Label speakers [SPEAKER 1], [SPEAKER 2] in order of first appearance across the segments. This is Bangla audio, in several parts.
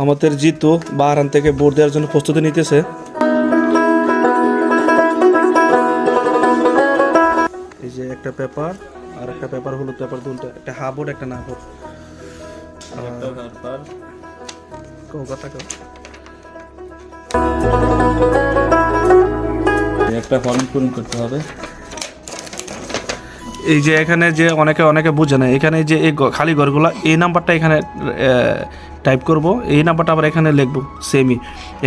[SPEAKER 1] আমাদের জিতু বাহারান থেকে বোর্ড দেওয়ার জন্য প্রস্তুতি নিতেছে। এই যে একটা পেপার আর একটা পেপার, হলুদ পেপার দুটো, একটা হা বোর্ড একটা না বোর্ড।
[SPEAKER 2] একটা ফর্ম পূরণ করতে হবে।
[SPEAKER 1] এই যে এখানে যে অনেকে বুঝে না, এখানে যে এই খালি ঘরগুলো, এই নাম্বারটা এখানে টাইপ করব, এই নাম্বারটা আবার এখানে লিখবো সেমই।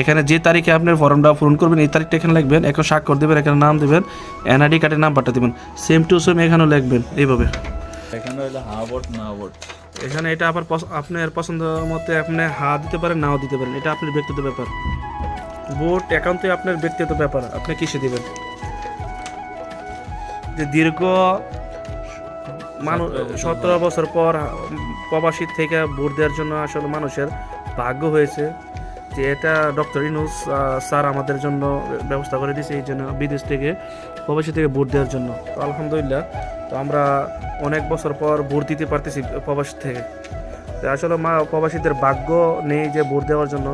[SPEAKER 1] এখানে যে তারিখে আপনার ফর্মটা পূরণ করবেন এই তারিখটা এখানে লিখবেন, একটা স্বাক্ষর দেবেন, এখানে নাম দেবেন, এনআইডি কার্ডের নাম্বারটা দেবেন, সেম টু সেম এখানেও লিখবেন এইভাবে।
[SPEAKER 2] এখানে হলো হা বোর্ড না বোর্ড।
[SPEAKER 1] এখানে এটা আবার আপনার পছন্দ মতে আপনি হা দিতে পারেন, নাও দিতে পারেন, এটা আপনার ব্যক্তিগত ব্যাপার। বোর্ড একান্তই আপনার ব্যক্তিগত ব্যাপার, আপনি কিসে দিবেন। যে দীর্ঘ 17 বছর পর প্রবাসী থেকে ভোট দেওয়ার জন্য আসলে মানুষের ভাগ্য হয়েছে যে এটা ডক্টর ইউনূস স্যার আমাদের জন্য ব্যবস্থা করে দিয়েছে, এই জন্য বিদেশ থেকে প্রবাসী থেকে ভোট দেওয়ার জন্য। তো আলহামদুলিল্লাহ, তো আমরা অনেক বছর পর ভোট দিতে পারতেছি প্রবাসী থেকে। তো আসলে প্রবাসীদের ভাগ্য নেই যে ভোট দেওয়ার জন্য,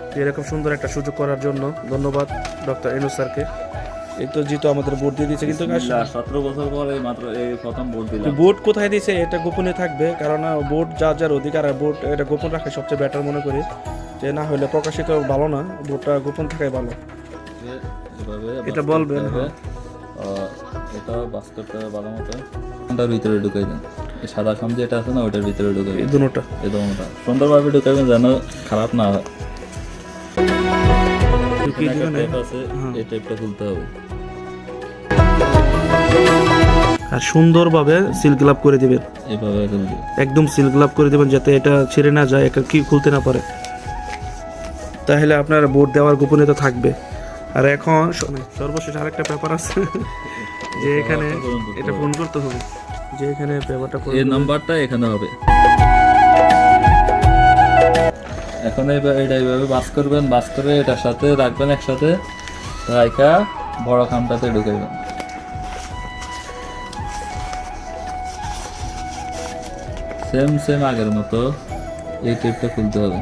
[SPEAKER 1] তো এরকম সুন্দর একটা সুযোগ করার জন্য ধন্যবাদ ডক্টর ইউনূস স্যারকে। এই তো জিতু আমাদের ভোট দিয়ে দিয়েছে, কিন্তু
[SPEAKER 2] 17 বছর পরে মাত্র এই প্রথম ভোট দিলাম।
[SPEAKER 1] ভোট কোথায় দিয়েছে এটা গোপনে থাকবে, কারণ ভোট যার অধিকার, আর ভোট এটা গোপন রাখা সবচেয়ে বেটার মনে করি, যে না হলে প্রকাশিত ভালো না, ভোটটা গোপন থাকাই ভালো। এটা বলবেন।
[SPEAKER 2] এটা বাস করতে হবে ভালো মতো, ওটার ভিতরে ঢুকাই দেন। এই সাদা খাম যেটা আছে না ওটার ভিতরে ঢুকাই
[SPEAKER 1] এই দুটোটা
[SPEAKER 2] সুন্দরভাবে ঢুকাবেন যেন খারাপ না হয়। এই টেপটা খুলতে হবে
[SPEAKER 1] আর সুন্দরভাবে সিল গ্লাব করে দিবেন,
[SPEAKER 2] এইভাবে
[SPEAKER 1] একদম সিল গ্লাব করে দিবেন যাতে এটা ছিঁড়ে না যায়, এটা কি খুলতে না পারে, তাহলে আপনার ভোট দেওয়ার গোপনীয়তা থাকবে। আর এখন সর্বশেষ আরেকটা পেপার আছে যে এখানে এটা ফোন করতে হবে, যে এখানে পেপারটা
[SPEAKER 2] এই নাম্বারটা এখানে হবে। এখন এটা এইভাবে বাস করবেন, বাস করে এটার সাথে রাখবেন, একসাথে রাখা বড় খামটাতে ঢুকাইবেন। সেম আগের মতো এই টেপটা খুলতে হবে।